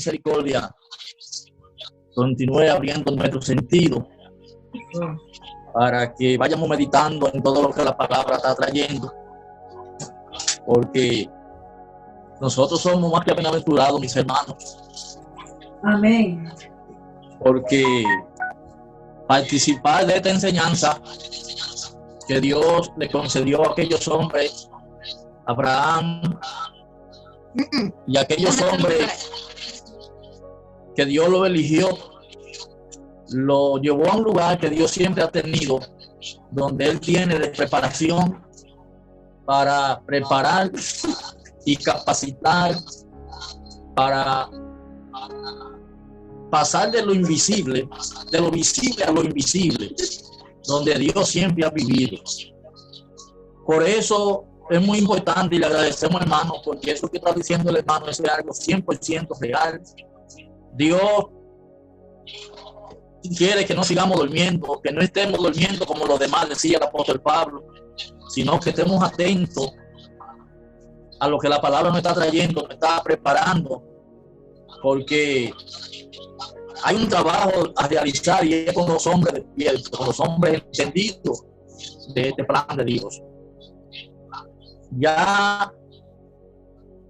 misericordia continúe abriendo nuestro sentido para que vayamos meditando en todo lo que la palabra está trayendo, porque nosotros somos más que bienaventurados, mis hermanos. Amén. Porque participar de esta enseñanza que Dios le concedió a aquellos hombres, Abraham, y aquellos hombres que Dios lo eligió, lo llevó a un lugar que Dios siempre ha tenido, donde Él tiene de preparación para preparar y capacitar para pasar de lo invisible, de lo visible a lo invisible, donde Dios siempre ha vivido. Por eso es muy importante y le agradecemos, hermano, porque eso que está diciendo el hermano es algo 100% real. Dios quiere que no sigamos durmiendo, que no estemos durmiendo como los demás, decía el apóstol Pablo, sino que estemos atentos a lo que la palabra nos está trayendo, nos está preparando, porque hay un trabajo a realizar y es con los hombres despiertos, con los hombres entendidos de este plan de Dios. Ya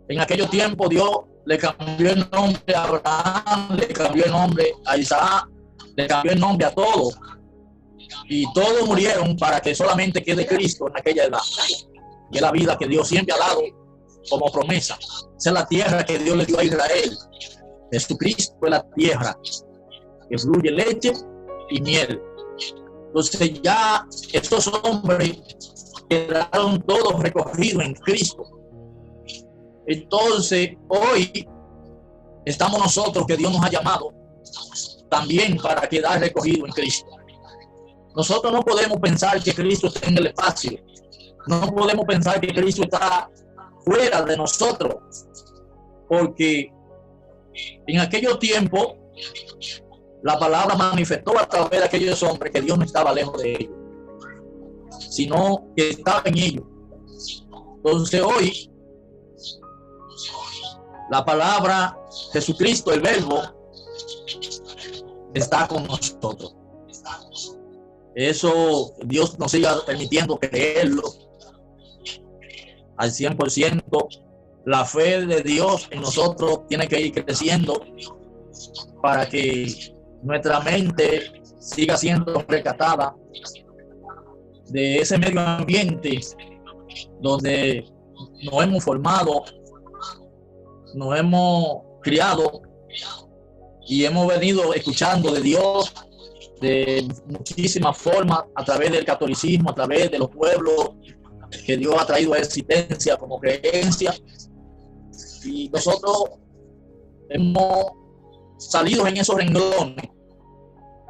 en aquellos tiempos Dios le cambió el nombre a Abraham, le cambió el nombre a Isaac, le cambió el nombre a todos, y todos murieron para que solamente quede Cristo en aquella edad, y es la vida que Dios siempre ha dado como promesa. Esa es la tierra que Dios le dio a Israel. Jesucristo es la tierra que fluye leche y miel. Entonces ya estos hombres quedaron todos recogidos en Cristo. Entonces hoy estamos nosotros, que Dios nos ha llamado también para quedar recogidos en Cristo. Nosotros no podemos pensar que Cristo está en el espacio. No podemos pensar que Cristo está fuera de nosotros, porque en aquellos tiempos la palabra manifestó a través de aquellos hombres que Dios no estaba lejos de ellos, sino que estaba en ellos. Entonces hoy la palabra Jesucristo, el Verbo, está con nosotros. Eso Dios nos siga permitiendo creerlo al 100%. La fe de Dios en nosotros tiene que ir creciendo para que nuestra mente siga siendo rescatada de ese medio ambiente donde nos hemos formado, nos hemos criado y hemos venido escuchando de Dios de muchísimas formas, a través del catolicismo, a través de los pueblos que Dios ha traído a existencia como creencia, y nosotros hemos salido en esos renglones.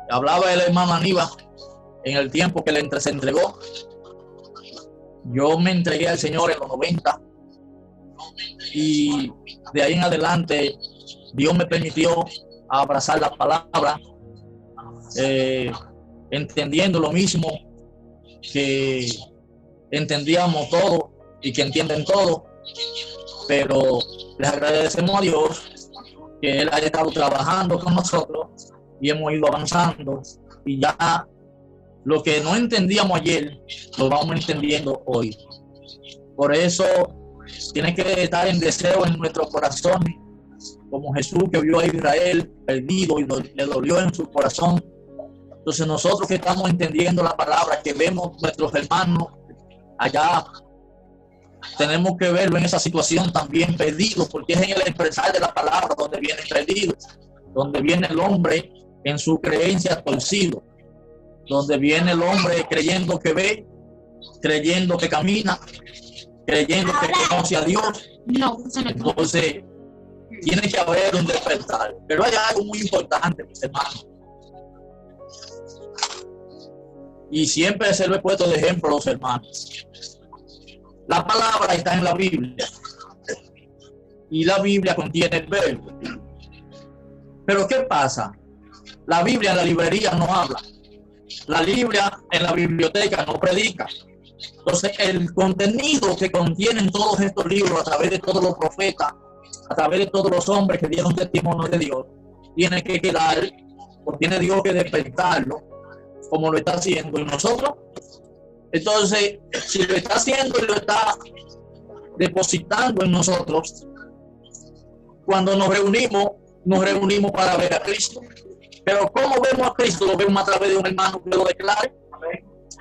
Hablaba el hermano Aníbal en el tiempo que se entregó. Yo me entregué al Señor en los 90 y de ahí en adelante Dios me permitió abrazar la palabra, entendiendo lo mismo que entendíamos todo y que entienden todo, pero les agradecemos a Dios que Él haya estado trabajando con nosotros y hemos ido avanzando, y ya lo que no entendíamos ayer lo vamos entendiendo hoy. Por eso tiene que estar en deseo en nuestros corazones, como Jesús, que vio a Israel perdido y le dolió en su corazón. Entonces nosotros que estamos entendiendo la palabra, que vemos nuestros hermanos allá, tenemos que verlo en esa situación también perdido, porque es en el expresar de la palabra donde viene perdido, donde viene el hombre en su creencia torcido, donde viene el hombre creyendo que ve, creyendo que camina, creyendo que conoce a Dios. Entonces tiene que haber un despertar. Pero hay algo muy importante, mis hermanos, y siempre se lo he puesto de ejemplo a los hermanos. La palabra está en la Biblia y la Biblia contiene el verbo. Pero ¿qué pasa? La Biblia en la librería no habla, la Biblia en la biblioteca no predica. Entonces el contenido que contienen todos estos libros a través de todos los profetas, a través de todos los hombres que dieron testimonio de Dios, tiene que quedar, o tiene Dios que despertarlo, como lo está haciendo en nosotros. Entonces, si lo está haciendo y lo está depositando en nosotros, cuando nos reunimos para ver a Cristo. Pero ¿cómo vemos a Cristo? Lo vemos a través de un hermano que lo declare.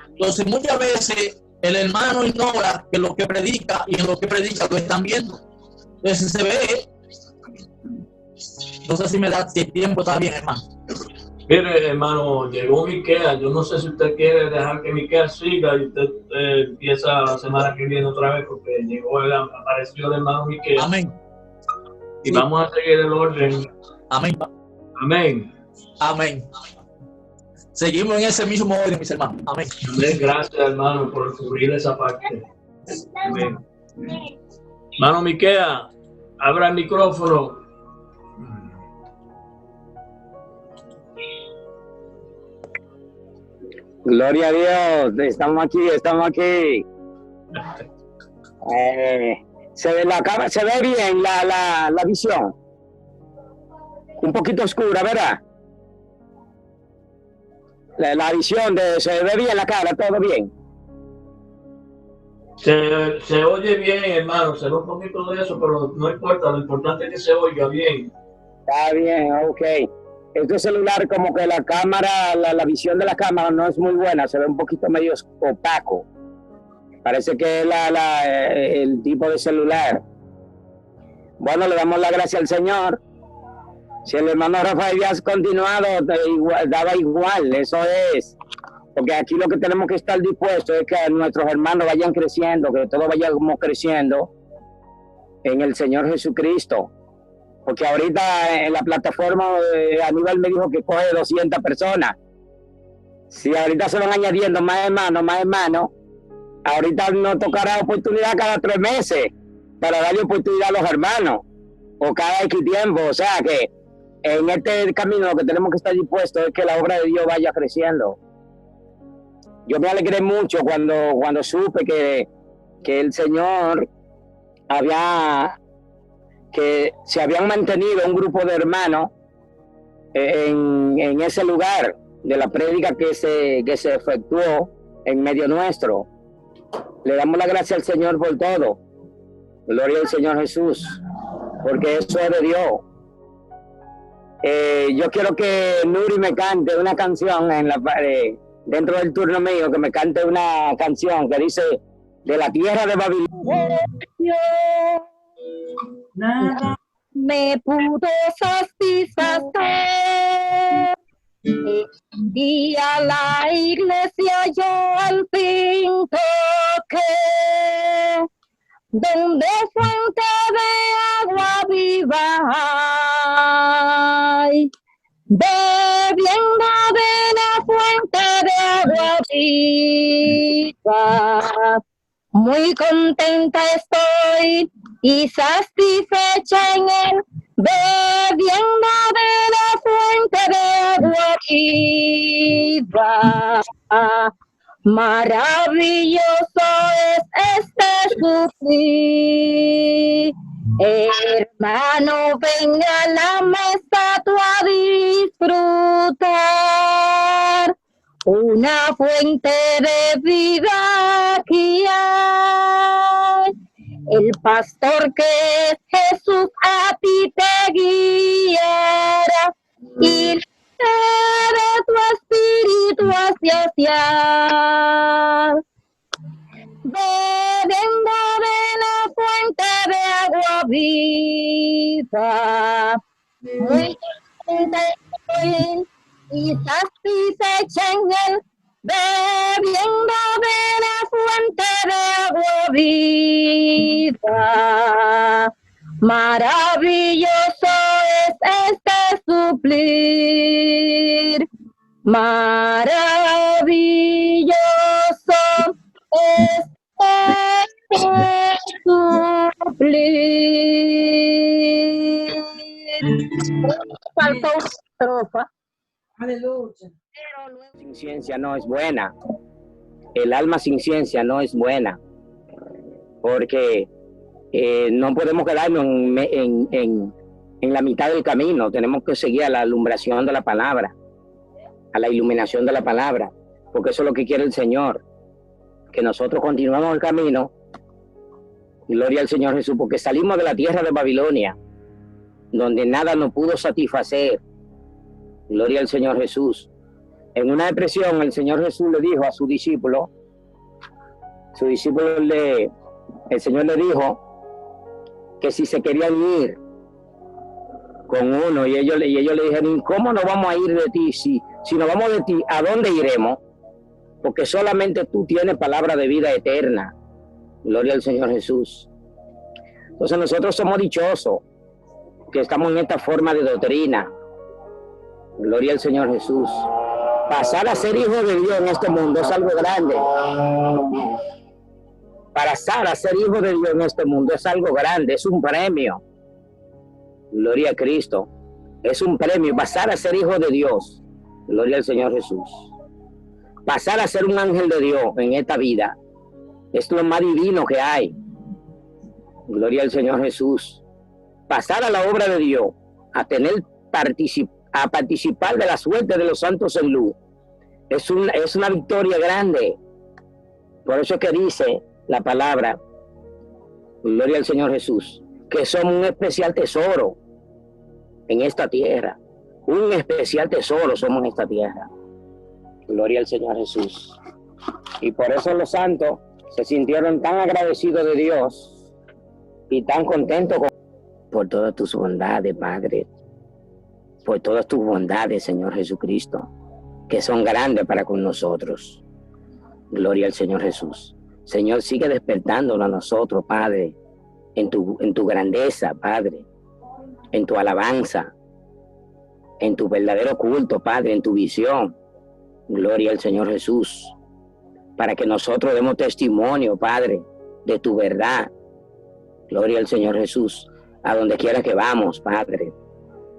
Entonces, muchas veces el hermano ignora que lo que predica y en lo que predica lo están viendo. Entonces se ve. No sé si el tiempo está bien, hermano. Mire, hermano, llegó Miqueas. Yo no sé si usted quiere dejar que Miqueas siga y usted empieza la semana que viene otra vez, porque apareció el hermano Miqueas. Amén. Y sí, vamos a seguir el orden. Amén. Amén. Amén. Seguimos en ese mismo orden, mis hermanos. Amén. Amén. Gracias, hermano, por cubrir esa parte. Amén. Hermano Miqueas, abra el micrófono. Gloria a Dios, estamos aquí. Se ve bien la visión. Un poquito oscura, ¿verdad? La visión, se ve bien la cara, todo bien. Se oye bien, hermano, se ve un poquito de eso, pero no importa, lo importante es que se oiga bien. Está bien, ok. Este celular, como que la cámara, la visión de la cámara no es muy buena, se ve un poquito medio opaco. Parece que es el tipo de celular. Bueno, le damos la gracia al Señor. Si el hermano Rafael Díaz continuado, daba igual, eso es. Porque aquí lo que tenemos que estar dispuestos es que nuestros hermanos vayan creciendo, que todos vayamos creciendo en el Señor Jesucristo. Porque ahorita en la plataforma Aníbal me dijo que coge 200 personas. Si ahorita se van añadiendo más hermanos, ahorita nos tocará oportunidad cada 3 meses para darle oportunidad a los hermanos, o cada X tiempo. O sea que en este camino lo que tenemos que estar dispuestos es que la obra de Dios vaya creciendo. Yo me alegré mucho cuando supe que el Señor que se habían mantenido un grupo de hermanos en ese lugar de la prédica que se efectuó en medio nuestro. Le damos la gracia al Señor por todo. Gloria al Señor Jesús, porque eso es de Dios. Yo quiero que Nuri me cante una canción dentro del turno mío, que me cante una canción que dice: de la tierra de Babilonia nada me pudo satisfacer. Y a la iglesia yo al fin toqué, donde fuente de agua viva hay, bebiendo de la fuente de agua viva. Muy contenta estoy y satisfecha en él, bebiendo de la fuente de agua viva. Maravilloso es este sufrir. Hermano, venga a la mesa tú a disfrutar. Una fuente de vida aquí hay. El pastor que es Jesús a ti te guiará y de tu espíritu hacia bebiendo de la fuente de agua viva. Muy contenta estoy y satisfecha en él, bebiendo de la fuente de agua viva. Maravilloso es este suplir. Maravilloso es este suplir. Faltó una estrofa. Aleluya. sin ciencia no es buena. El alma sin ciencia no es buena. Porque No podemos quedarnos en la mitad del camino, tenemos que seguir a la alumbración de la palabra, a la iluminación de la palabra, porque eso es lo que quiere el Señor, que nosotros continuemos el camino. Gloria al Señor Jesús, porque salimos de la tierra de Babilonia, donde nada nos pudo satisfacer. Gloria al Señor Jesús. En una expresión, el Señor Jesús le dijo a su discípulo, el Señor le dijo que si se querían ir con uno, y ellos le dijeron, ¿cómo nos vamos a ir de ti? Si nos vamos de ti, ¿a dónde iremos? Porque solamente tú tienes palabra de vida eterna. Gloria al Señor Jesús. Entonces nosotros somos dichosos que estamos en esta forma de doctrina. Gloria al Señor Jesús. Pasar a ser hijo de Dios en este mundo es algo grande. Pasar a ser hijo de Dios en este mundo es algo grande, es un premio. Gloria a Cristo. Es un premio. Pasar a ser hijo de Dios. Gloria al Señor Jesús. Pasar a ser un ángel de Dios en esta vida es lo más divino que hay. Gloria al Señor Jesús. Pasar a la obra de Dios, a participar de la suerte de los santos en luz, es una victoria grande. Por eso es que dice la palabra, gloria al Señor Jesús, que somos un especial tesoro en esta tierra. Un especial tesoro somos en esta tierra. Gloria al Señor Jesús. Y por eso los santos se sintieron tan agradecidos de Dios y tan contentos por todas tus bondades, Padre, por todas tus bondades, Señor Jesucristo, que son grandes para con nosotros. Gloria al Señor Jesús. Señor, sigue despertándonos a nosotros, Padre, en tu grandeza, Padre, en tu alabanza, en tu verdadero culto, Padre, en tu visión. Gloria al Señor Jesús, para que nosotros demos testimonio, Padre, de tu verdad. Gloria al Señor Jesús, a donde quiera que vamos, Padre,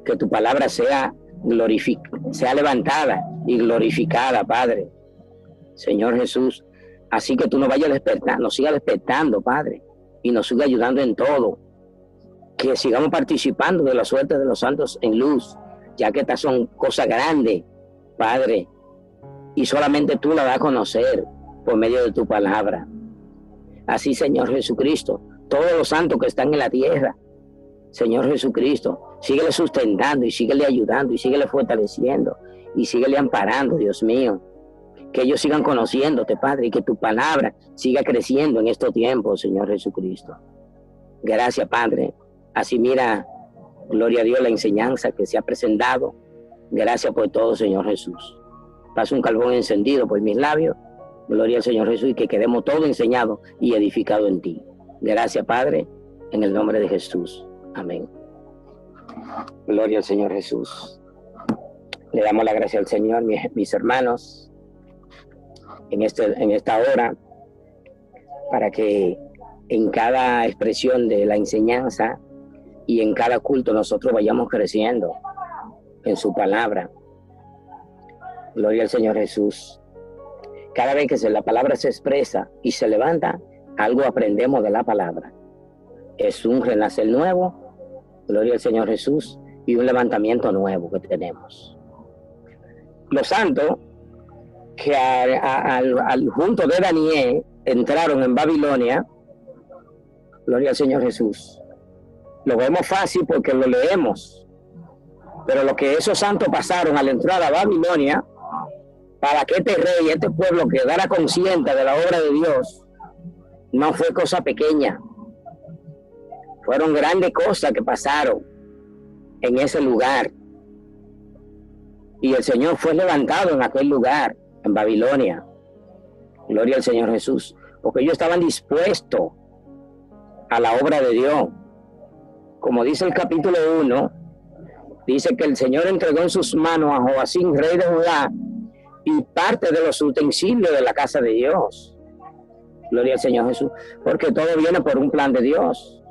que tu palabra sea levantada y glorificada, Padre. Señor Jesús, así que tú nos vayas despertando, nos sigas despertando, Padre, y nos siga ayudando en todo, que sigamos participando de la suerte de los santos en luz, ya que estas son cosas grandes, Padre, y solamente tú la das a conocer por medio de tu palabra. Así, Señor Jesucristo, todos los santos que están en la tierra, Señor Jesucristo, síguele sustentando y síguele ayudando y síguele fortaleciendo y síguele amparando, Dios mío. Que ellos sigan conociéndote, Padre, y que tu palabra siga creciendo en estos tiempos, Señor Jesucristo. Gracias, Padre. Así mira, gloria a Dios, la enseñanza que se ha presentado. Gracias por todo, Señor Jesús. Pasa un carbón encendido por mis labios. Gloria al Señor Jesús, y que quedemos todos enseñados y edificados en ti. Gracias, Padre, en el nombre de Jesús. Amén. Gloria al Señor Jesús. Le damos la gracia al Señor, mis hermanos, en esta hora, para que en cada expresión de la enseñanza y en cada culto nosotros vayamos creciendo en su palabra. Gloria al Señor Jesús. Cada vez que la palabra se expresa y se levanta, algo aprendemos de la palabra. Es un renacer nuevo, gloria al Señor Jesús, y un levantamiento nuevo que tenemos. Los santos que junto de Daniel entraron en Babilonia, gloria al Señor Jesús. Lo vemos fácil porque lo leemos, pero lo que esos santos pasaron al entrar a Babilonia, para que este rey, este pueblo quedara consciente de la obra de Dios, no fue cosa pequeña. Fueron grandes cosas que pasaron en ese lugar. Y el Señor fue levantado en aquel lugar, en Babilonia. Gloria al Señor Jesús. Porque ellos estaban dispuestos a la obra de Dios. Como dice el capítulo 1, dice que el Señor entregó en sus manos a Joacim, rey de Judá, y parte de los utensilios de la casa de Dios. Gloria al Señor Jesús. Porque todo viene por un plan de Dios.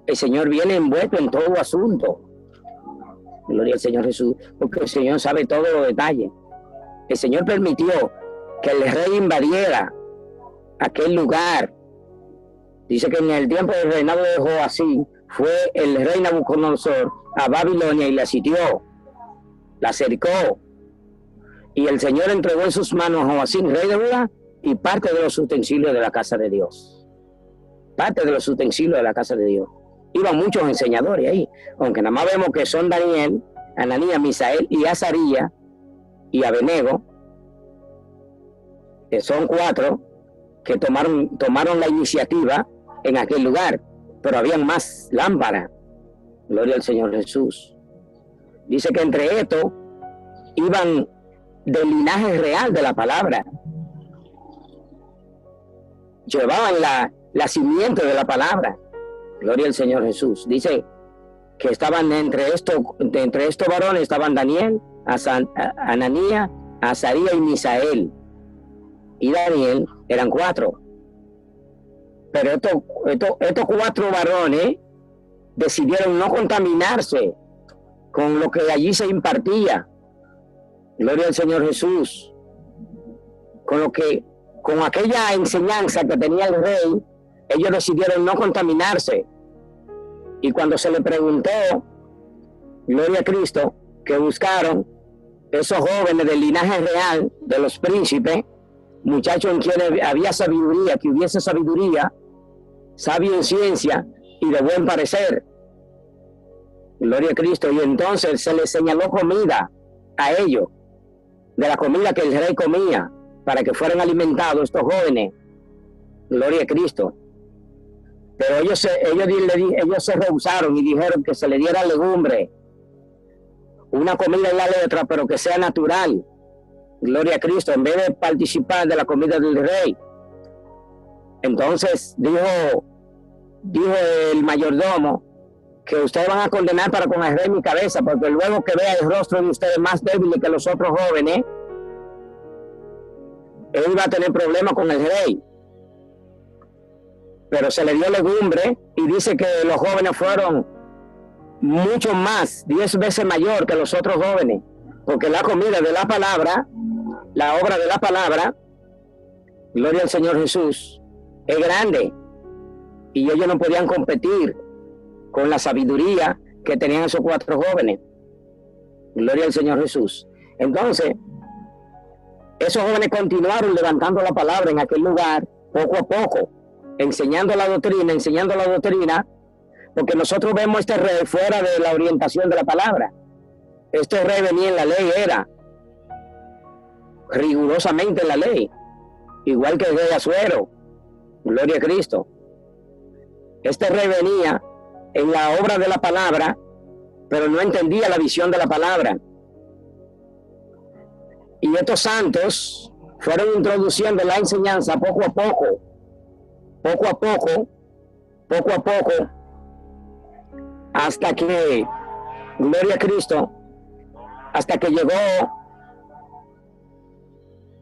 El Señor viene envuelto en todo asunto. Gloria al Señor Jesús. Porque el Señor sabe todos los detalles. El Señor permitió que el rey invadiera aquel lugar Dice que en el tiempo del reinado de Joacim fue el rey Nabucodonosor a Babilonia y la sitió, la cercó. Y el Señor entregó en sus manos a Joacim, rey de Judá, y parte de los utensilios de la casa de Dios. Parte de los utensilios de la casa de Dios. Iban muchos enseñadores ahí, aunque nada más vemos que son Daniel, Ananías, Misael y Azarías y Abednego, que son 4 que tomaron la iniciativa en aquel lugar, pero habían más lámparas. Gloria al Señor Jesús. Dice que entre estos iban del linaje real de la palabra. Llevaban la simiente de la palabra. Gloria al Señor Jesús. Dice que estaban entre estos varones, estaban Daniel, Ananías, Azarías y Misael. Y Daniel eran 4. Pero estos 4 varones decidieron no contaminarse con lo que allí se impartía. Gloria al Señor Jesús. Con aquella enseñanza que tenía el rey, ellos decidieron no contaminarse. Y cuando se le preguntó, gloria a Cristo, que buscaron esos jóvenes del linaje real de los príncipes, muchachos en quienes había sabiduría, que hubiese sabiduría, sabio en ciencia y de buen parecer. Gloria a Cristo. Y entonces se les señaló comida a ellos, de la comida que el rey comía, para que fueran alimentados estos jóvenes. Gloria a Cristo. Pero ellos se rehusaron y dijeron que se le diera legumbre, una comida en la letra, pero que sea natural. Gloria a Cristo, en vez de participar de la comida del rey. Entonces dijo el mayordomo que ustedes van a condenar para con el rey mi cabeza, porque luego que vea el rostro de ustedes más débil que los otros jóvenes, él iba a tener problemas con el rey. Pero se le dio legumbre y dice que los jóvenes fueron mucho más, 10 veces mayor que los otros jóvenes, porque la comida de la palabra, la obra de la palabra, gloria al Señor Jesús, es grande y ellos no podían competir con la sabiduría que tenían esos 4 jóvenes. Gloria al Señor Jesús. Entonces, esos jóvenes continuaron levantando la palabra en aquel lugar, poco a poco, enseñando la doctrina, porque nosotros vemos este rey fuera de la orientación de la palabra. Este rey venía en la ley, era rigurosamente en la ley, igual que el rey Asuero. Gloria a Cristo. Este rey venía en la obra de la palabra, pero no entendía la visión de la palabra. Y estos santos fueron introduciendo la enseñanza poco a poco, hasta que, gloria a Cristo, hasta que llegó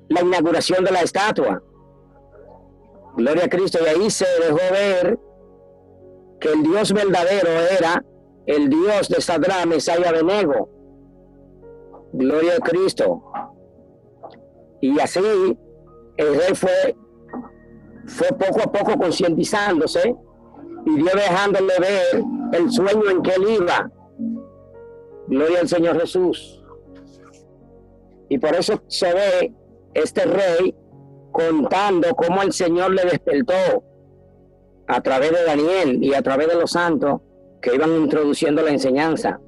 la inauguración de la estatua. Gloria a Cristo. Y ahí se dejó ver que el Dios verdadero era el Dios de Sadrach, Mesach y Abednego. Gloria a Cristo. Y así el rey fue poco a poco concientizándose y Dios dejándole ver el sueño en que él iba. Gloria al Señor Jesús. Y por eso se ve este rey contando cómo el Señor le despertó a través de Daniel y a través de los santos que iban introduciendo la enseñanza.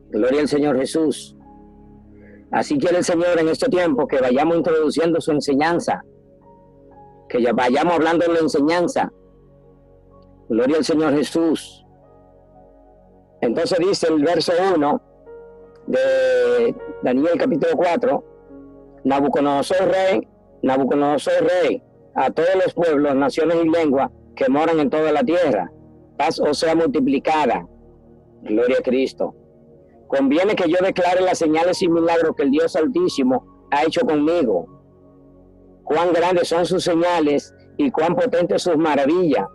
Gloria al Señor Jesús. Así quiere el Señor en este tiempo que vayamos introduciendo su enseñanza, que ya vayamos hablando de la enseñanza. Gloria al Señor Jesús. Entonces dice el verso 1 de Daniel capítulo 4, Nabucodonosor rey, a todos los pueblos, naciones y lenguas que moran en toda la tierra, paz os sea multiplicada. Gloria a Cristo. Conviene que yo declare las señales y milagros que el Dios Altísimo ha hecho conmigo. Cuán grandes son sus señales y cuán potentes sus maravillas.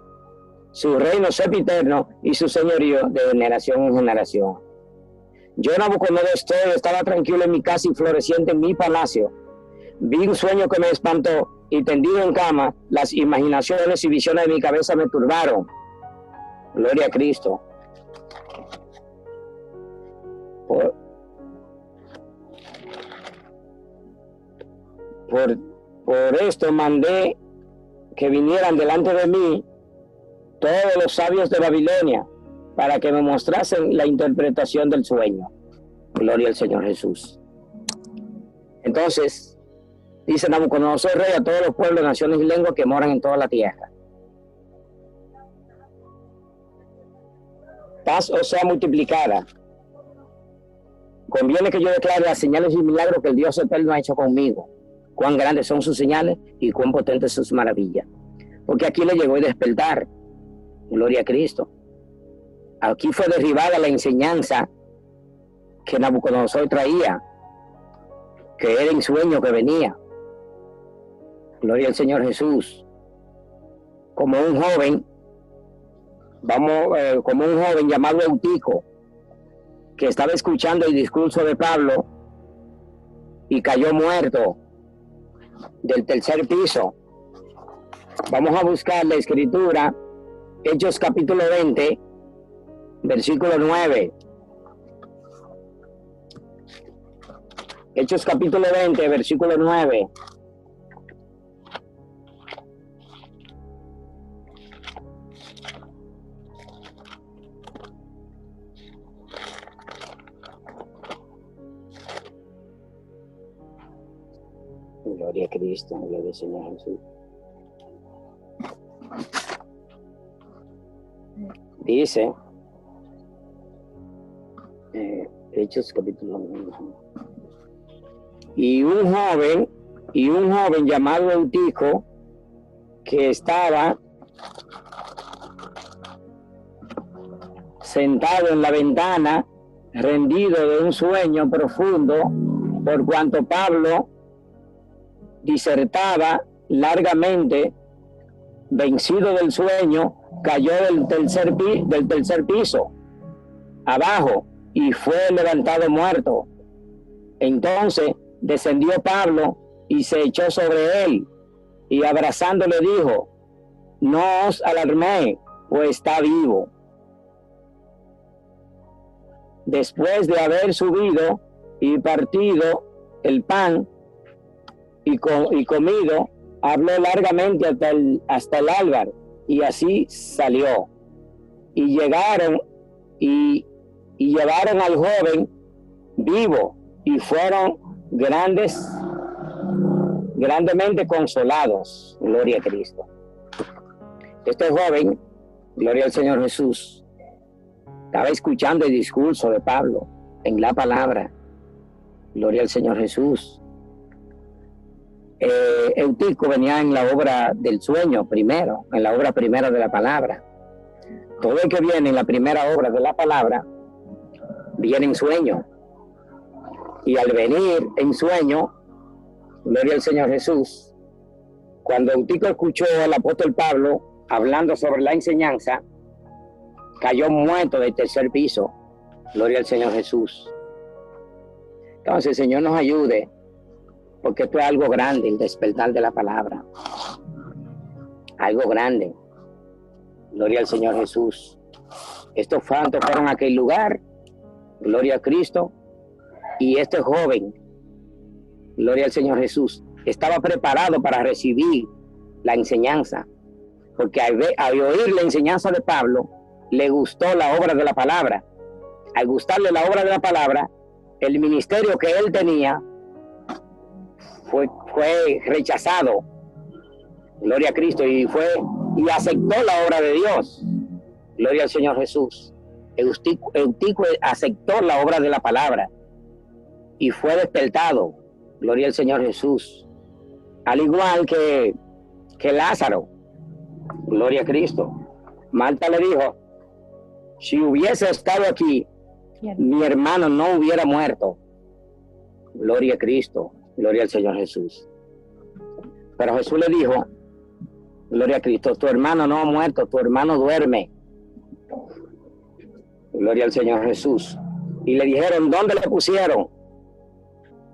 Su reino sempiterno y su señorío de generación en generación. Yo, Nabucodonosor, estaba tranquilo en mi casa y floreciente en mi palacio. Vi un sueño que me espantó y tendido en cama, las imaginaciones y visiones de mi cabeza me turbaron. Gloria a Cristo. Por esto mandé que vinieran delante de mí todos los sabios de Babilonia para que me mostrasen la interpretación del sueño. Gloria al Señor Jesús. Entonces, dice Nabucodonosor, rey, a todos los pueblos, naciones y lenguas que moran en toda la tierra. Paz os sea multiplicada. Conviene que yo declare las señales y milagros que el Dios eterno ha hecho conmigo. Cuán grandes son sus señales y cuán potentes sus maravillas. Porque aquí le llegó el despertar. Gloria a Cristo. Aquí fue derribada la enseñanza que Nabucodonosor traía, que era en sueño que venía. Gloria al Señor Jesús. Como un joven, como un joven llamado Eutico, que estaba escuchando el discurso de Pablo y cayó muerto del tercer piso. Vamos a buscar la escritura, Hechos capítulo 20, versículo 9. Hechos capítulo 20, versículo 9. Gloria a Cristo, gloria al Señor Jesús. Dice, Hechos capítulo 1. Y un joven llamado Eutico, que estaba sentado en la ventana, rendido de un sueño profundo, por cuanto Pablo disertaba largamente, vencido del sueño, cayó del tercer piso abajo y fue levantado muerto. Entonces descendió Pablo y se echó sobre él y abrazándole dijo: no os alarméis, pues está vivo. Después de haber subido y partido el pan y comido, habló largamente hasta el alba, y así salió. Y llegaron y llevaron al joven vivo, y fueron grandemente consolados. Gloria a Cristo. Este joven, gloria al Señor Jesús, estaba escuchando el discurso de Pablo en la palabra. Gloria al Señor Jesús. Eutico venía en la obra del sueño primero, en la obra primera de la palabra. Todo el que viene en la primera obra de la palabra viene en sueño. Y al venir en sueño, gloria al Señor Jesús, cuando Eutico escuchó al apóstol Pablo hablando sobre la enseñanza, cayó muerto del tercer piso. Gloria al Señor Jesús. Entonces el Señor nos ayude, porque esto es algo grande, el despertar de la palabra. Algo grande. Gloria al Señor Jesús. Estos santos fueron a aquel lugar. Gloria a Cristo. Y este joven, gloria al Señor Jesús, estaba preparado para recibir la enseñanza. Porque al oír la enseñanza de Pablo, le gustó la obra de la palabra. Al gustarle la obra de la palabra, el ministerio que él tenía fue rechazado. Gloria a Cristo. Y aceptó la obra de Dios. Gloria al Señor Jesús. Eutico aceptó la obra de la palabra y fue despertado. Gloria al Señor Jesús. Al igual que Lázaro. Gloria a Cristo. Marta le dijo: si hubiese estado aquí, mi hermano no hubiera muerto. Gloria a Cristo. Gloria al Señor Jesús. Pero Jesús le dijo: gloria a Cristo, tu hermano no ha muerto, tu hermano duerme. Gloria al Señor Jesús. Y le dijeron: ¿dónde le pusieron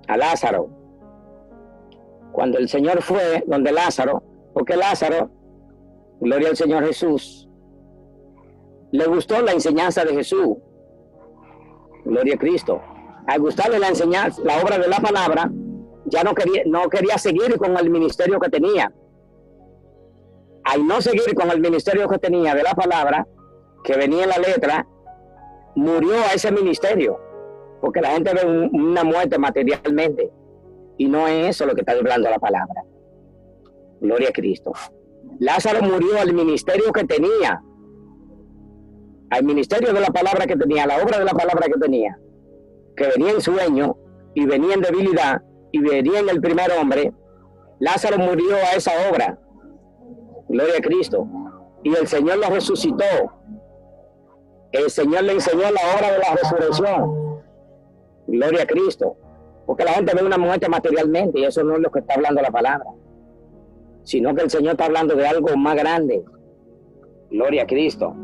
a Lázaro? cuando el Señor fue donde Lázaro, porque Lázaro, gloria al Señor Jesús, le gustó la enseñanza de Jesús, gloria a Cristo. Al gustarle la enseñanza, la obra de la palabra, ya no quería seguir con el ministerio que tenía. Al no seguir con el ministerio que tenía de la palabra, que venía en la letra, murió a ese ministerio, porque la gente ve una muerte materialmente, y no es eso lo que está hablando la palabra. Gloria a Cristo. Lázaro murió al ministerio que tenía, al ministerio de la palabra que tenía, la obra de la palabra que tenía, que venía en sueño, y venía en debilidad, y venía en el primer hombre. Lázaro murió a esa obra. Gloria a Cristo. Y el Señor lo resucitó. El Señor le enseñó la obra de la resurrección. Gloria a Cristo. Porque la gente ve una muerte materialmente, y eso no es lo que está hablando la palabra, sino que el Señor está hablando de algo más grande. Gloria a Cristo.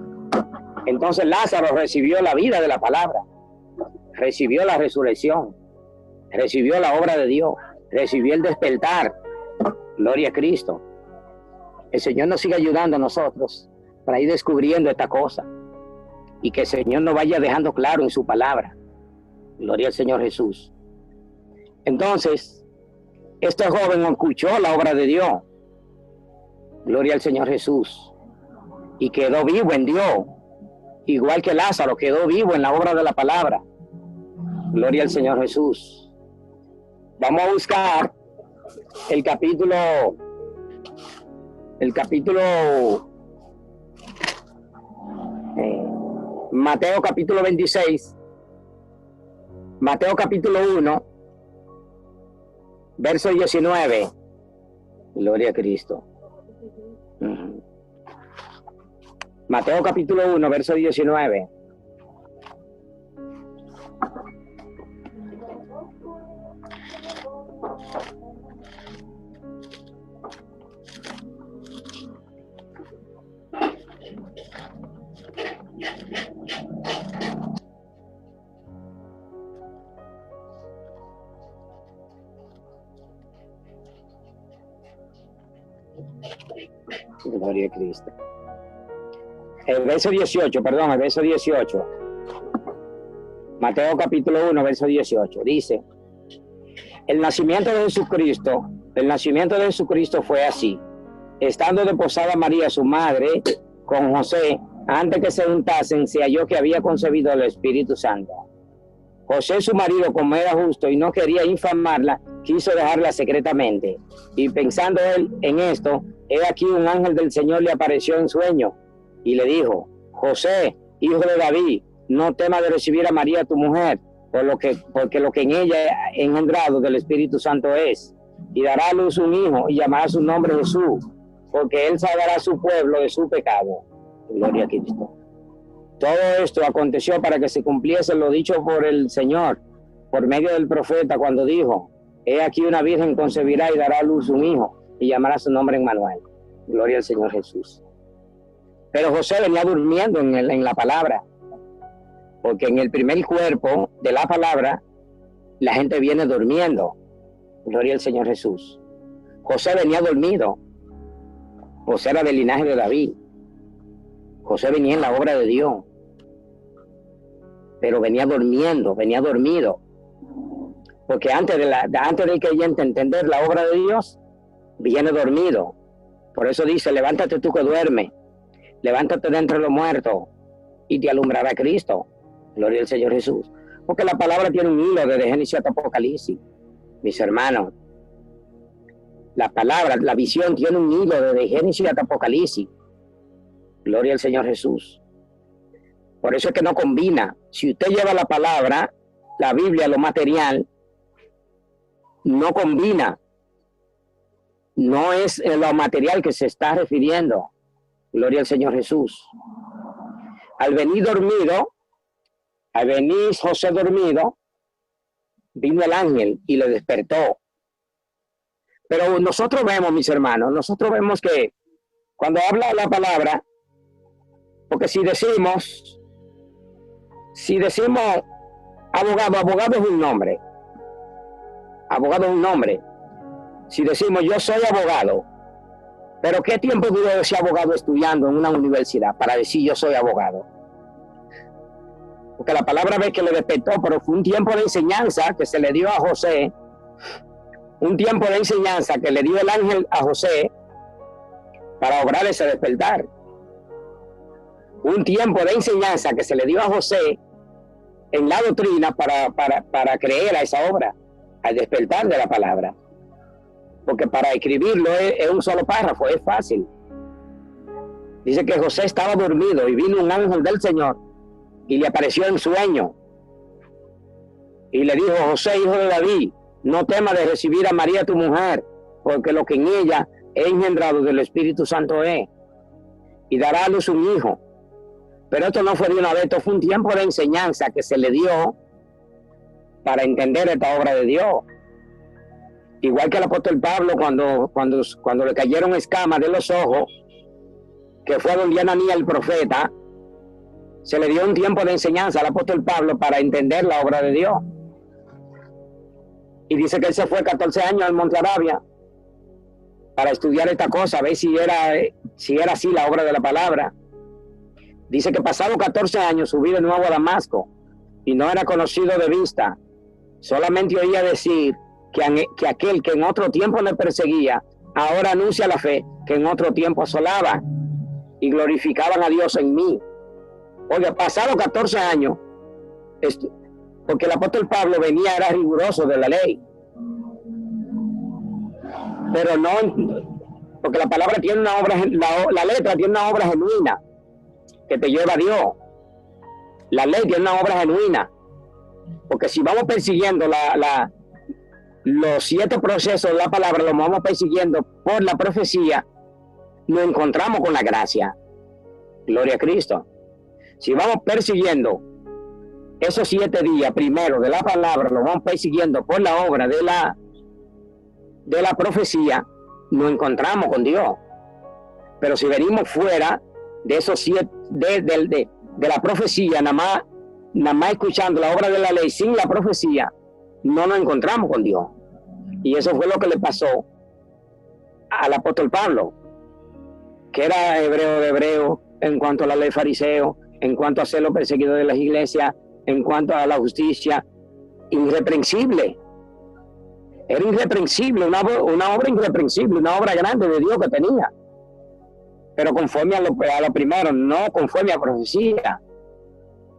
Entonces Lázaro recibió la vida de la palabra, recibió la resurrección, recibió la obra de Dios, recibió el despertar. Gloria a Cristo. El Señor nos sigue ayudando a nosotros para ir descubriendo esta cosa, y que el Señor nos vaya dejando claro en su palabra. Gloria al Señor Jesús. Entonces, este joven escuchó la obra de Dios. Gloria al Señor Jesús. Y quedó vivo en Dios. Igual que Lázaro quedó vivo en la obra de la palabra. Gloria al Señor Jesús. Vamos a buscar el capítulo Mateo capítulo 26, Mateo capítulo 1, verso 19. Gloria a Cristo. Mateo capítulo 1, verso 19. Gloria a Cristo. El verso 18, perdón, el verso 18. Mateo capítulo 1, verso 18. Dice: el nacimiento de Jesucristo fue así. Estando desposada María, su madre, con José, antes que se juntasen, se halló que había concebido el Espíritu Santo. José, su marido, como era justo y no quería infamarla, quiso dejarla secretamente. Y pensando él en esto, he aquí un ángel del Señor le apareció en sueño y le dijo: José, hijo de David, no temas de recibir a María tu mujer, porque lo que en ella engendrado del Espíritu Santo es, y dará a luz un hijo y llamará su nombre Jesús, porque él salvará a su pueblo de su pecado. Gloria a Cristo. Todo esto aconteció para que se cumpliese lo dicho por el Señor, por medio del profeta, cuando dijo: he aquí una virgen concebirá y dará a luz un hijo, y llamará su nombre Emmanuel. Gloria al Señor Jesús. Pero José venía durmiendo en la palabra, porque en el primer cuerpo de la palabra, la gente viene durmiendo. Gloria al Señor Jesús. José venía dormido. José era del linaje de David. José venía en la obra de Dios, pero venía durmiendo, venía dormido, porque antes de que ella entender la obra de Dios, viene dormido. Por eso dice: levántate tú que duermes, levántate de entre los muertos y te alumbrará Cristo. Gloria al Señor Jesús. Porque la palabra tiene un hilo desde Génesis hasta Apocalipsis, mis hermanos. La palabra, la visión tiene un hilo desde Génesis hasta Apocalipsis. Gloria al Señor Jesús. Por eso es que no combina. Si usted lleva la palabra, la Biblia, lo material, no combina. No es lo material que se está refiriendo. Gloria al Señor Jesús. Al venir José dormido, vino el ángel y le despertó. Pero nosotros vemos, mis hermanos, que cuando habla la palabra, porque si decimos abogado es un nombre. Abogado es un nombre. Si decimos, yo soy abogado, pero ¿qué tiempo duró ese abogado estudiando en una universidad para decir yo soy abogado? Porque la palabra ve que le despertó, pero fue un tiempo de enseñanza que se le dio a José, un tiempo de enseñanza que le dio el ángel a José para obrar ese despertar. Un tiempo de enseñanza que se le dio a José en la doctrina para creer a esa obra, al despertar de la palabra. Porque para escribirlo es un solo párrafo, es fácil. Dice que José estaba dormido y vino un ángel del Señor y le apareció en sueño. Y le dijo, José, hijo de David, no temas de recibir a María tu mujer, porque lo que en ella es engendrado del Espíritu Santo es, y dará a luz un hijo. Pero esto no fue de una vez, esto fue un tiempo de enseñanza que se le dio para entender esta obra de Dios. Igual que el apóstol Pablo cuando le cayeron escamas de los ojos, que fue donde Ananías el profeta, se le dio un tiempo de enseñanza al apóstol Pablo para entender la obra de Dios. Y dice que él se fue 14 años al Monte Arabia para estudiar esta cosa, a ver si era así la obra de la palabra. Dice que pasado 14 años subí de nuevo a Damasco y no era conocido de vista. Solamente oía decir que aquel que en otro tiempo le perseguía, ahora anuncia la fe que en otro tiempo asolaba, y glorificaban a Dios en mí. Oiga, pasado 14 años, porque el apóstol Pablo era riguroso de la ley, pero no, porque la palabra tiene una obra, la letra tiene una obra genuina que te lleva a Dios. La ley tiene una obra genuina, porque si vamos persiguiendo los 7 procesos de la palabra, los vamos persiguiendo por la profecía, nos encontramos con la gracia. Gloria a Cristo. Si vamos persiguiendo esos 7 días primero de la palabra, los vamos persiguiendo por la obra de la profecía, nos encontramos con Dios. Pero si venimos fuera de esos 7 de la profecía, nada más escuchando la obra de la ley sin la profecía, no nos encontramos con Dios. Y eso fue lo que le pasó al apóstol Pablo, que era hebreo de hebreo en cuanto a la ley fariseo, en cuanto a ser los perseguidores de las iglesias, en cuanto a la justicia, irreprensible. Era irreprensible, una obra irreprensible, una obra grande de Dios que tenía. Pero conforme a lo primero, no conforme a la profecía.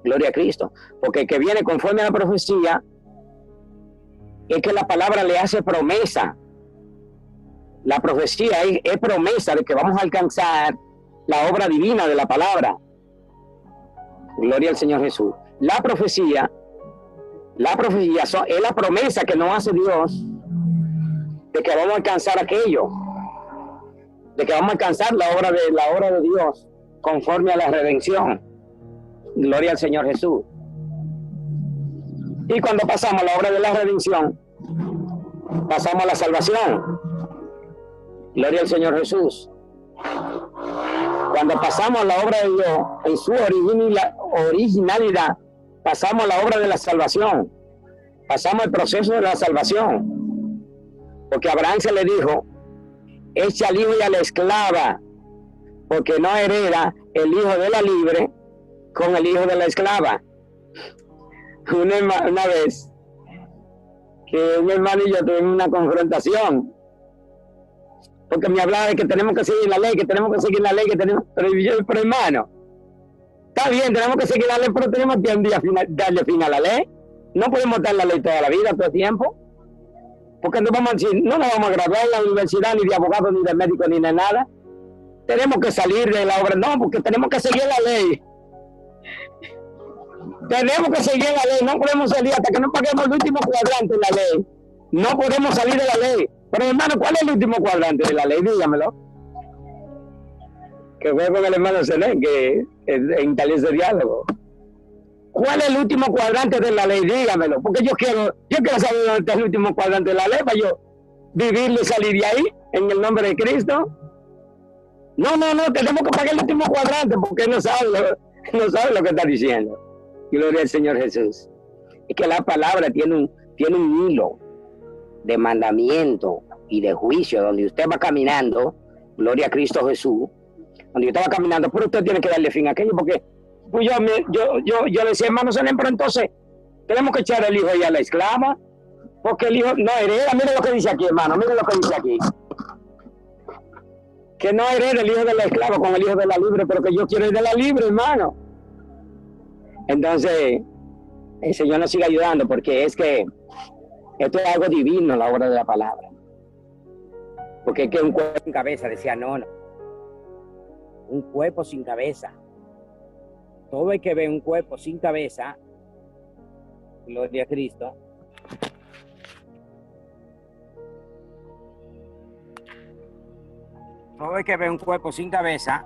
Gloria a Cristo. Porque el que viene conforme a la profecía es que la palabra le hace promesa. La profecía es promesa de que vamos a alcanzar la obra divina de la palabra. Gloria al Señor Jesús. La profecía es la promesa que nos hace Dios de que vamos a alcanzar aquello, de que vamos a alcanzar la obra de Dios conforme a la redención. Gloria al Señor Jesús. Y cuando pasamos a la obra de la redención, pasamos a la salvación. Gloria al Señor Jesús. Cuando pasamos a la obra de Dios en su originalidad, pasamos a la obra de la salvación. Pasamos el proceso de la salvación. Porque a Abraham se le dijo, echa al hijo y a la esclava, porque no hereda el hijo de la libre con el hijo de la esclava. Una vez que un hermano y yo tuvimos una confrontación, porque me hablaba de que tenemos que seguir la ley, pero hermano, está bien, tenemos que seguir la ley, pero tenemos que un día darle fin a la ley. No podemos dar la ley toda la vida, todo el tiempo, porque no nos vamos a graduar en la universidad, ni de abogado, ni de médico, ni de nada. Tenemos que salir de la obra, no, porque tenemos que seguir la ley. Tenemos que seguir la ley, no podemos salir hasta que no paguemos el último cuadrante de la ley. No podemos salir de la ley. Pero hermano, ¿cuál es el último cuadrante de la ley? Dígamelo. Que fue con el hermano Selén, que en tal ese diálogo. ¿Cuál es el último cuadrante de la ley? Dígamelo. Porque yo quiero saber dónde está el último cuadrante de la ley para yo vivirlo y salir de ahí en el nombre de Cristo. No, tenemos que pagar el último cuadrante porque no sabe lo que está diciendo. Gloria al Señor Jesús. Es que la palabra tiene un hilo. de mandamiento y de juicio, donde usted va caminando, gloria a Cristo Jesús, donde usted va caminando, pero usted tiene que darle fin a aquello, porque pues yo le decía, hermano Selén, pero entonces tenemos que echar el hijo y a la esclava, porque el hijo no hereda. Mire lo que dice aquí, hermano, mire lo que dice aquí, que no hereda el hijo de la esclava con el hijo de la libre, pero que yo quiero ir de la libre, hermano. Entonces el Señor nos sigue ayudando, porque es que esto es algo divino, la obra de la palabra, porque es que un cuerpo sin cabeza, decía no, un cuerpo sin cabeza, todo el que ve un cuerpo sin cabeza, gloria a Cristo, todo el que ve un cuerpo sin cabeza,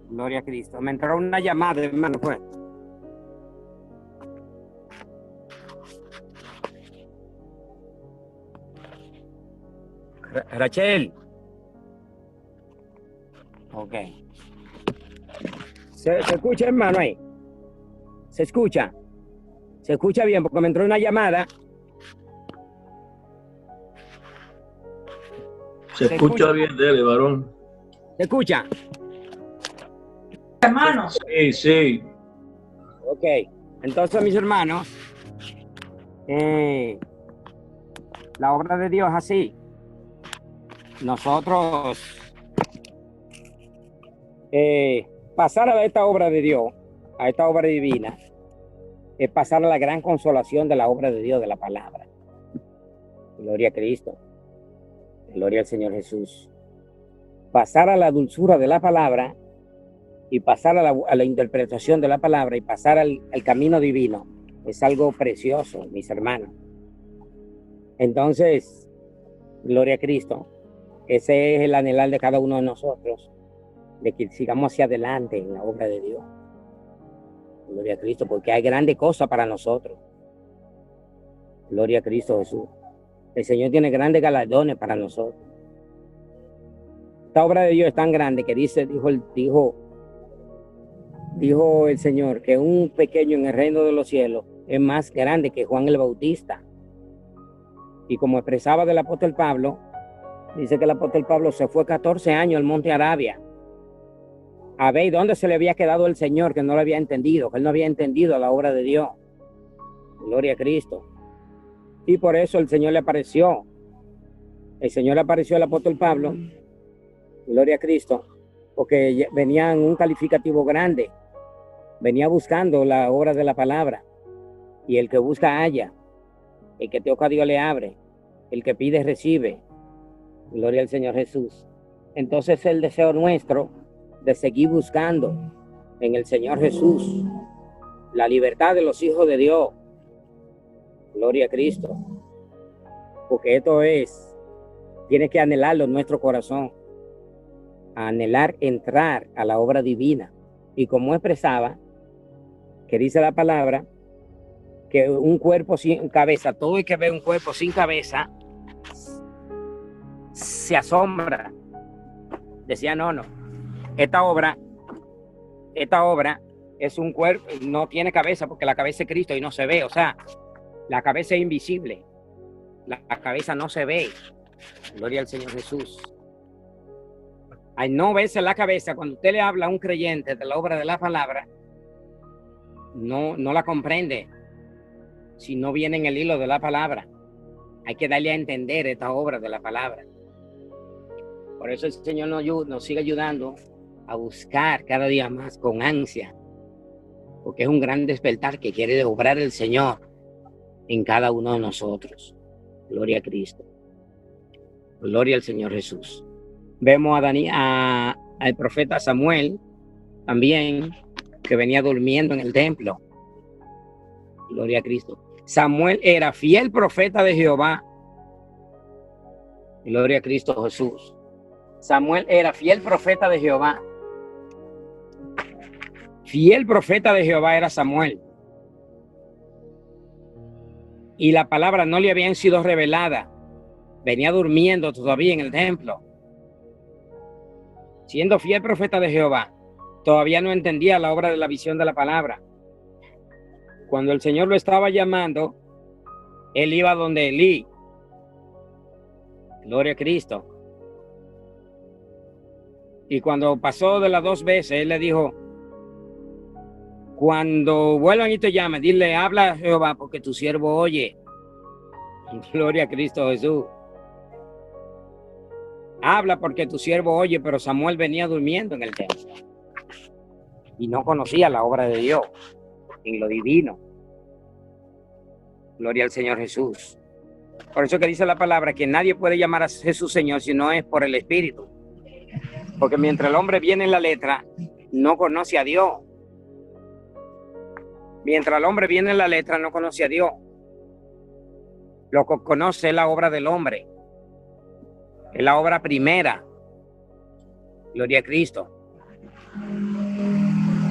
gloria a Cristo. Me entró una llamada, hermano, pues. Rachel. Ok. ¿Se escucha, hermano, ahí? ¿Se escucha? ¿Se escucha bien? Porque me entró una llamada. Se escucha bien, dele, varón. ¿Se escucha? Hermano. Sí, sí. Ok. Entonces, mis hermanos, la obra de Dios es así. Nosotros pasar a esta obra de Dios, a esta obra divina, es pasar a la gran consolación de la obra de Dios, de la palabra. Gloria a Cristo. Gloria al Señor Jesús. Pasar a la dulzura de la palabra y pasar a la interpretación de la palabra y pasar al camino divino es algo precioso, mis hermanos. Entonces, gloria a Cristo. Ese es el anhelar de cada uno de nosotros, de que sigamos hacia adelante en la obra de Dios. Gloria a Cristo, porque hay grandes cosas para nosotros. Gloria a Cristo Jesús. El Señor tiene grandes galardones para nosotros. Esta obra de Dios es tan grande que dijo el Señor que un pequeño en el reino de los cielos es más grande que Juan el Bautista. Y como expresaba del apóstol Pablo, dice que el apóstol Pablo se fue 14 años al monte Arabia a ver dónde se le había quedado el Señor, que no lo había entendido, que él no había entendido la obra de Dios. Gloria a Cristo. Y por eso el Señor le apareció. El Señor le apareció al apóstol Pablo, gloria a Cristo, porque venía en un calificativo grande. Venía buscando la obra de la palabra. Y el que busca halla. El que toca a Dios le abre. El que pide recibe. Gloria al Señor Jesús. Entonces el deseo nuestro de seguir buscando en el Señor Jesús la libertad de los hijos de Dios. Gloria a Cristo. Porque esto tiene que anhelarlo en nuestro corazón. Anhelar entrar a la obra divina. Y como expresaba, que dice la palabra, que un cuerpo sin cabeza, todo el que ve un cuerpo sin cabeza, se asombra. Decía, no. Esta obra es un cuerpo, no tiene cabeza, porque la cabeza es Cristo y no se ve. O sea, la cabeza es invisible. La cabeza no se ve. Gloria al Señor Jesús. Al no verse la cabeza, cuando usted le habla a un creyente de la obra de la palabra, no la comprende. Si no viene en el hilo de la palabra, hay que darle a entender esta obra de la palabra. Por eso el Señor nos sigue ayudando a buscar cada día más con ansia, porque es un gran despertar que quiere obrar el Señor en cada uno de nosotros. Gloria a Cristo. Gloria al Señor Jesús. Vemos al profeta Samuel también, que venía durmiendo en el templo. Gloria a Cristo. Samuel era fiel profeta de Jehová. Gloria a Cristo Jesús. Samuel era fiel profeta de Jehová. Fiel profeta de Jehová era Samuel. Y la palabra no le habían sido revelada. Venía durmiendo todavía en el templo. Siendo fiel profeta de Jehová, todavía no entendía la obra de la visión de la palabra. Cuando el Señor lo estaba llamando, él iba donde Elí. Gloria a Cristo. Y cuando pasó de las 2 veces, él le dijo, cuando vuelvan y te llamen, dile, habla Jehová, porque tu siervo oye. Gloria a Cristo Jesús. Habla porque tu siervo oye, pero Samuel venía durmiendo en el templo. Y no conocía la obra de Dios en lo divino. Gloria al Señor Jesús. Por eso que dice la palabra que nadie puede llamar a Jesús Señor si no es por el Espíritu. Porque mientras el hombre viene en la letra, no conoce a Dios. Mientras el hombre viene en la letra, no conoce a Dios. Lo que conoce es la obra del hombre. Es la obra primera. Gloria a Cristo.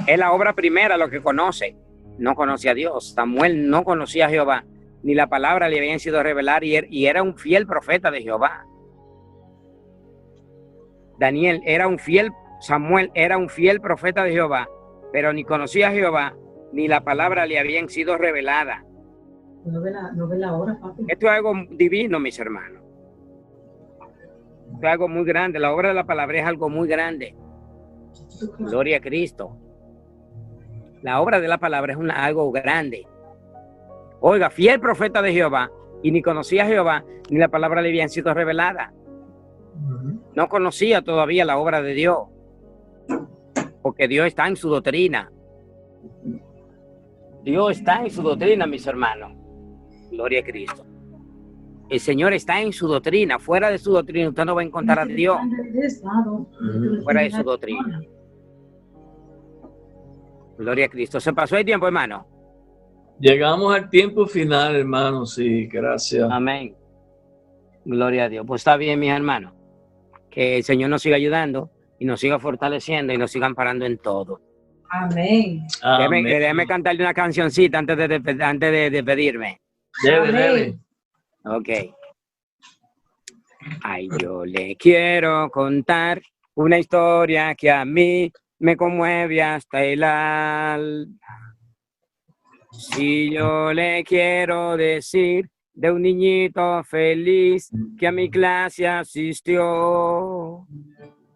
Es la obra primera lo que conoce. No conoce a Dios. Samuel no conocía a Jehová. Ni la palabra le habían sido revelada y era un fiel profeta de Jehová. Daniel era un fiel, Samuel era un fiel profeta de Jehová, pero ni conocía a Jehová, ni la palabra le habían sido revelada. No ve la hora, papi. Esto es algo divino, mis hermanos. Esto es algo muy grande. La obra de la palabra es algo muy grande. Gloria a Cristo. La obra de la palabra es algo grande. Oiga, fiel profeta de Jehová, y ni conocía a Jehová, ni la palabra le habían sido revelada. No conocía todavía la obra de Dios, porque Dios está en su doctrina. Dios está en su doctrina, mis hermanos. Gloria a Cristo. El Señor está en su doctrina. Fuera de su doctrina usted no va a encontrar a Dios. Fuera de su doctrina. Gloria a Cristo. ¿Se pasó el tiempo, hermano? Llegamos al tiempo final, hermano. Sí, gracias. Amén. Gloria a Dios. Pues está bien, mis hermanos. Que el Señor nos siga ayudando y nos siga fortaleciendo y nos siga amparando en todo. Amén. Déjame cantarle una cancioncita antes de despedirme. Debe. Ok. Ay, yo le quiero contar una historia que a mí me conmueve hasta el alma. Si yo le quiero decir de un niñito feliz que a mi clase asistió.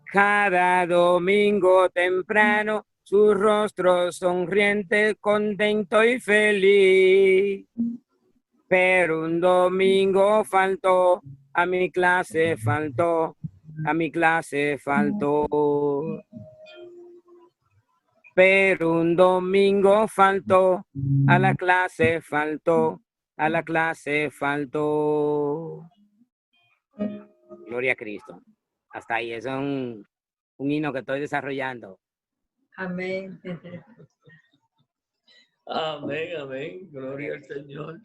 Cada domingo temprano, su rostro sonriente, contento y feliz. Pero un domingo faltó, a mi clase faltó, a mi clase faltó. Pero un domingo faltó, a la clase faltó, a la clase faltó. Gloria a Cristo. Hasta ahí, es un himno que estoy desarrollando. Amén. Amén, amén. Gloria al Señor.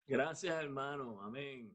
Gracias, hermano. Amén.